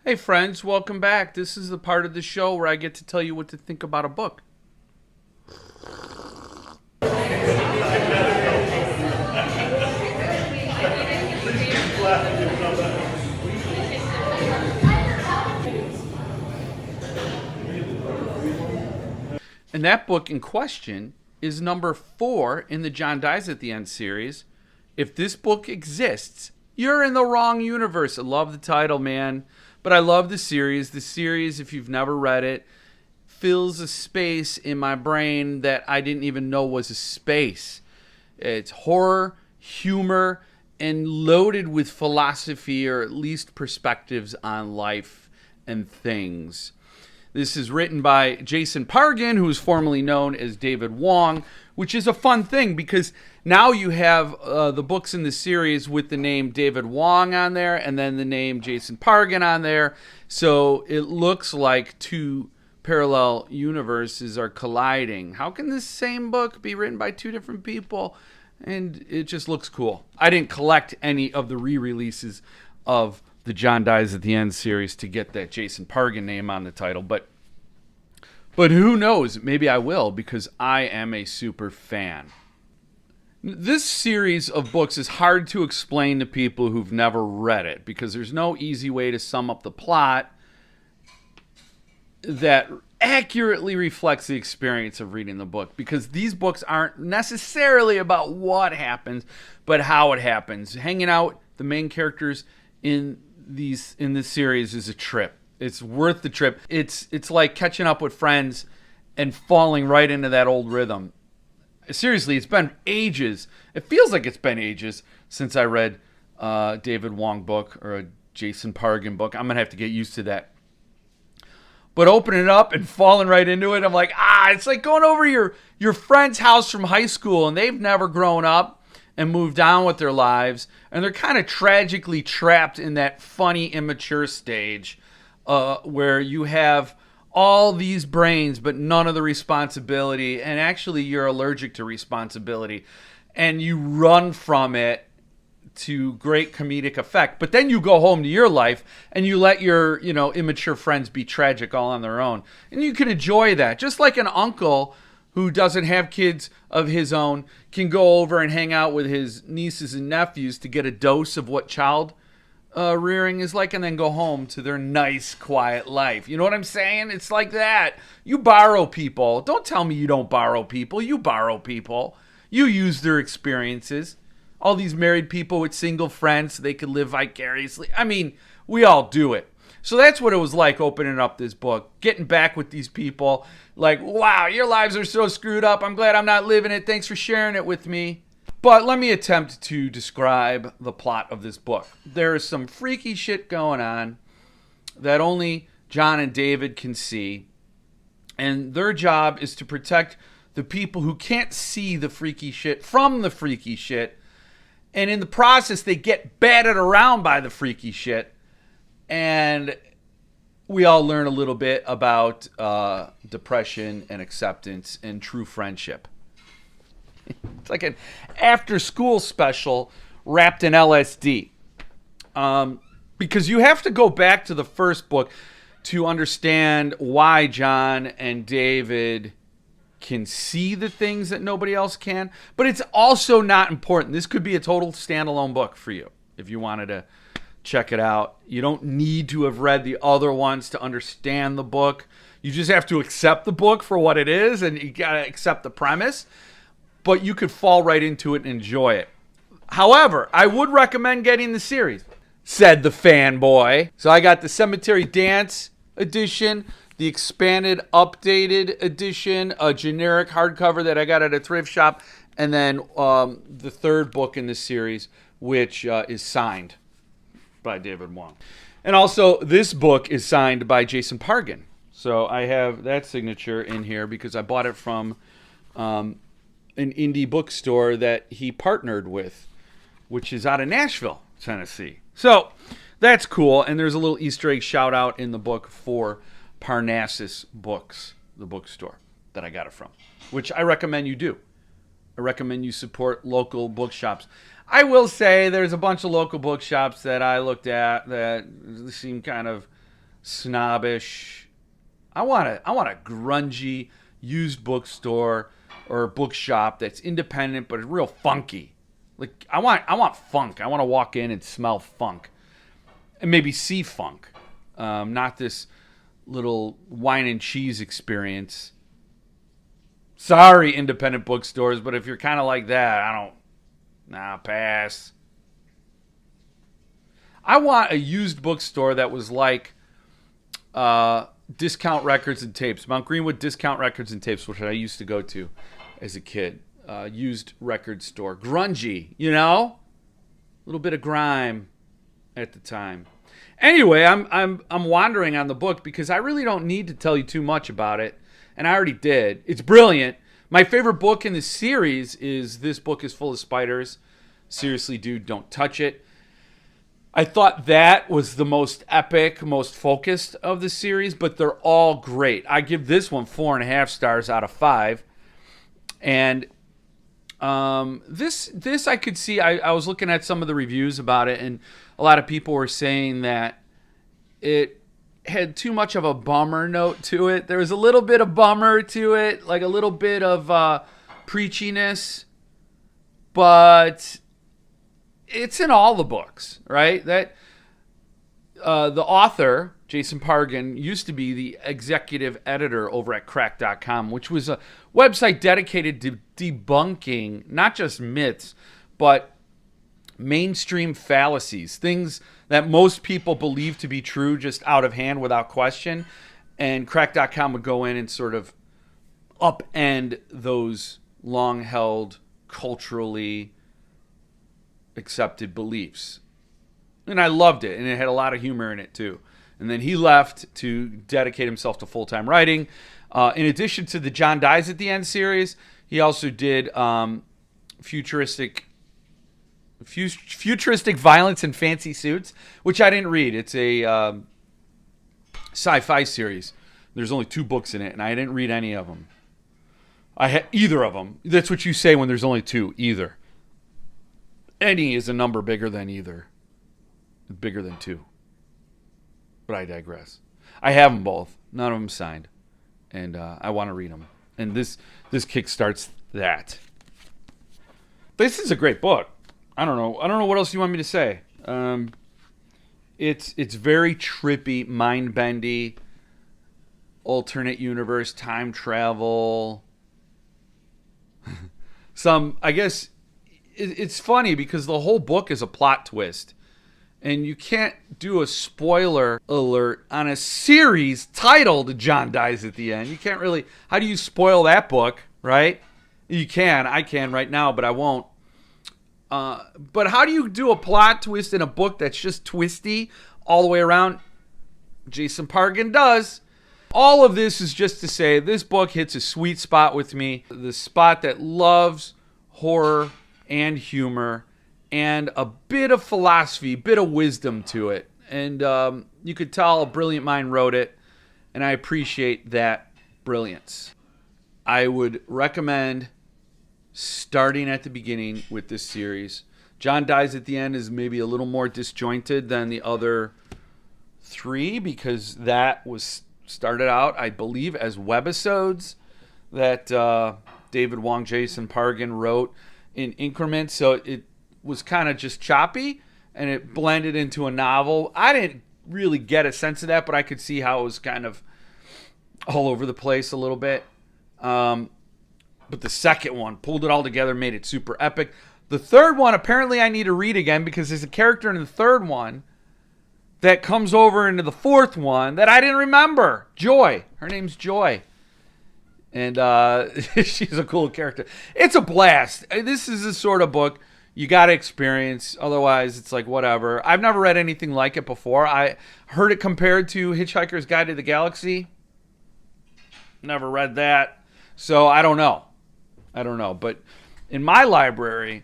Hey friends, welcome back. This is the part of the show where I get to tell you what to think about a book. And that book in question is number 4 in the John Dies at the End series. If this book exists, you're in the wrong universe. I love the title, man. But I love the series. The series, if you've never read it, fills a space in my brain that I didn't even know was a space. It's horror, humor, and loaded with philosophy or at least perspectives on life and things. This is written by Jason Pargin, who is formerly known as David Wong, which is a fun thing because now you have the books in the series with the name David Wong on there and then the name Jason Pargin on there. So it looks like two parallel universes are colliding. How can this same book be written by two different people? And it just looks cool. I didn't collect any of the re-releases of the John Dies at the End series to get that Jason Pargin name on the title, but who knows? Maybe I will because I am a super fan. This series of books is hard to explain to people who've never read it because there's no easy way to sum up the plot that accurately reflects the experience of reading the book, because these books aren't necessarily about what happens, but how it happens. Hanging out the main characters in this series is a trip. It's worth the trip. It's like catching up with friends and falling right into that old rhythm. Seriously, it's been ages. It feels like it's been ages since I read a David Wong book or a Jason Pargin book. I'm going to have to get used to that. But opening it up and falling right into it, I'm like, it's like going over your friend's house from high school and they've never grown up and moved on with their lives. And they're kind of tragically trapped in that funny, immature stage where you have all these brains but none of the responsibility. And actually, you're allergic to responsibility. And you run from it to great comedic effect, but then you go home to your life and you let your immature friends be tragic all on their own, and you can enjoy that, just like an uncle who doesn't have kids of his own can go over and hang out with his nieces and nephews to get a dose of what child rearing is like, and then go home to their nice quiet life. You know what I'm saying? It's like that. You borrow people. Don't tell me you don't borrow people. You borrow people. You use their experiences. All these married people with single friends so they could live vicariously. I mean, we all do it. So that's what it was like opening up this book, getting back with these people. Like, wow, your lives are so screwed up. I'm glad I'm not living it. Thanks for sharing it with me. But let me attempt to describe the plot of this book. There is some freaky shit going on that only John and David can see. And their job is to protect the people who can't see the freaky shit from the freaky shit. And in the process, they get batted around by the freaky shit. And we all learn a little bit about depression and acceptance and true friendship. It's like an after-school special wrapped in LSD. Because you have to go back to the first book to understand why John and David can see the things that nobody else can, but it's also not important. This could be a total standalone book for you if you wanted to check it out. You don't need to have read the other ones to understand the book. You just have to accept the book for what it is, and you gotta accept the premise, but you could fall right into it and enjoy it. However, I would recommend getting the series, said the fanboy. So I got the Cemetery Dance edition, the expanded, updated edition, a generic hardcover that I got at a thrift shop, and then the third book in this series, which is signed by David Wong. And also, this book is signed by Jason Pargin. So I have that signature in here because I bought it from an indie bookstore that he partnered with, which is out of Nashville, Tennessee. So that's cool. And there's a little Easter egg shout out in the book for Parnassus Books, the bookstore that I got it from, which I recommend you do. I recommend you support local bookshops. I will say there's a bunch of local bookshops that I looked at that seem kind of snobbish. I want a grungy used bookstore or bookshop that's independent but real funky. Like I want funk. I want to walk in and smell funk, and maybe see funk, not this little wine and cheese experience. Sorry, independent bookstores, but if you're kind of like that, pass. I want a used bookstore that was like Discount Records and Tapes. Mount Greenwood Discount Records and Tapes, which I used to go to as a kid. Used record store. Grungy, a little bit of grime at the time. Anyway, I'm wandering on the book because I really don't need to tell you too much about it, and I already did. It's brilliant. My favorite book in the series is This Book is Full of Spiders. Seriously, dude, don't touch it. I thought that was the most epic, most focused of the series, but they're all great. I give this one 4.5 stars out of 5. And this I could see, I was looking at some of the reviews about it, and a lot of people were saying that it had too much of a bummer note to it. There was a little bit of bummer to it, like a little bit of preachiness, but it's in all the books, right? That the author, Jason Pargin, used to be the executive editor over at crack.com, which was a website dedicated to debunking not just myths, but mainstream fallacies, things that most people believe to be true just out of hand without question. And crack.com would go in and sort of upend those long-held, culturally accepted beliefs. And I loved it, and it had a lot of humor in it too. And then he left to dedicate himself to full-time writing. In addition to the John Dies at the End series, he also did futuristic violence and fancy suits, which I didn't read. It's a sci-fi series. There's only 2 books in it, and I didn't read any of them. I had either of them. That's what you say when there's only 2. Either. Any is a number bigger than either. Bigger than 2. But I digress. I have them both. None of them signed. And I want to read them. And this kickstarts that. This is a great book. I don't know what else you want me to say. It's very trippy, mind-bendy, alternate universe, time travel. I guess it's funny because the whole book is a plot twist. And you can't do a spoiler alert on a series titled John Dies at the End. You can't really... How do you spoil that book, right? You can. I can right now, but I won't. But how do you do a plot twist in a book that's just twisty all the way around? Jason Pargin does. All of this is just to say this book hits a sweet spot with me. The spot that loves horror and humor and a bit of philosophy, bit of wisdom to it. And you could tell a brilliant mind wrote it, and I appreciate that brilliance. I would recommend starting at the beginning with this series. John Dies at the End is maybe a little more disjointed than the other 3 because that was started out, I believe, as webisodes that David Wong, Jason Pargin wrote in increments. So it was kind of just choppy, and it blended into a novel. I didn't really get a sense of that, but I could see how it was kind of all over the place a little bit. But the second one pulled it all together, made it super epic. The third one, apparently I need to read again because there's a character in the third one that comes over into the fourth one that I didn't remember. Joy. Her name's Joy. And she's a cool character. It's a blast. This is the sort of book you got to experience. Otherwise, it's like whatever. I've never read anything like it before. I heard it compared to Hitchhiker's Guide to the Galaxy. Never read that. So I don't know. But in my library,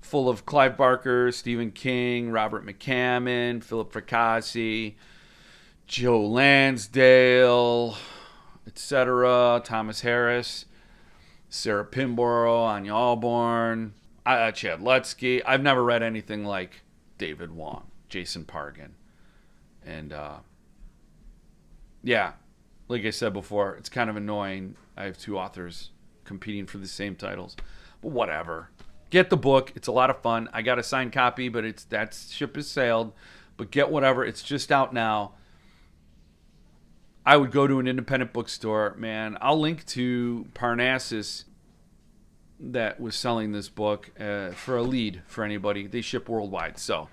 full of Clive Barker, Stephen King, Robert McCammon, Philip Fracassi, Joe Lansdale, etc., Thomas Harris, Sarah Pinborough, Anya Alborn, Chad Lutsky. I've never read anything like David Wong, Jason Pargin. And Yeah, like I said before, it's kind of annoying. I have two authors competing for the same titles, but whatever. Get the book. It's a lot of fun. I got a signed copy, but that ship has sailed. But get whatever. It's just out now. I would go to an independent bookstore, man. I'll link to Parnassus that was selling this book for a lead for anybody. They ship worldwide, so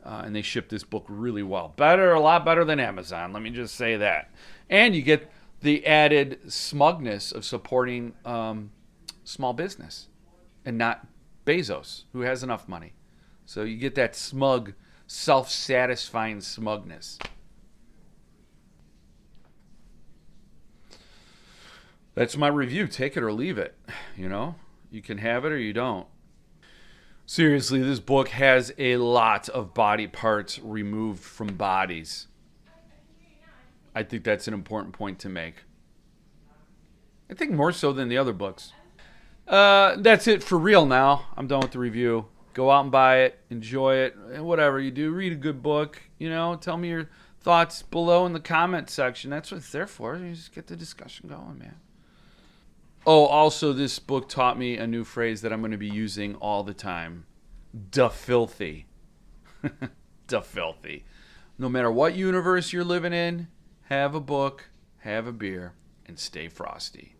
and they ship this book really well. A lot better than Amazon. Let me just say that. And you get the added smugness of supporting small business and not Bezos, who has enough money. So you get that smug, self-satisfying smugness. That's my review. Take it or leave it. You know, you can have it or you don't. Seriously, this book has a lot of body parts removed from bodies. I think that's an important point to make. I think more so than the other books. That's it for real now. I'm done with the review. Go out and buy it. Enjoy it. And whatever you do, read a good book. You know, tell me your thoughts below in the comment section. That's what it's there for. You just get the discussion going, man. Oh, also, this book taught me a new phrase that I'm going to be using all the time. Da filthy. Da filthy. No matter what universe you're living in, have a book, have a beer, and stay frosty.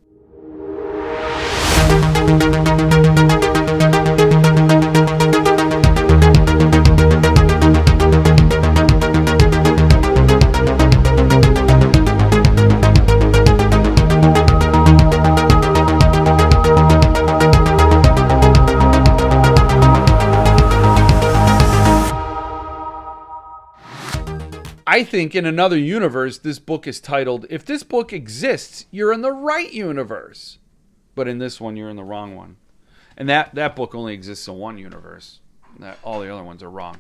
I think in another universe, this book is titled, If This Book Exists, You're in the Right Universe. But in this one, you're in the wrong one. And that book only exists in one universe. All the other ones are wrong.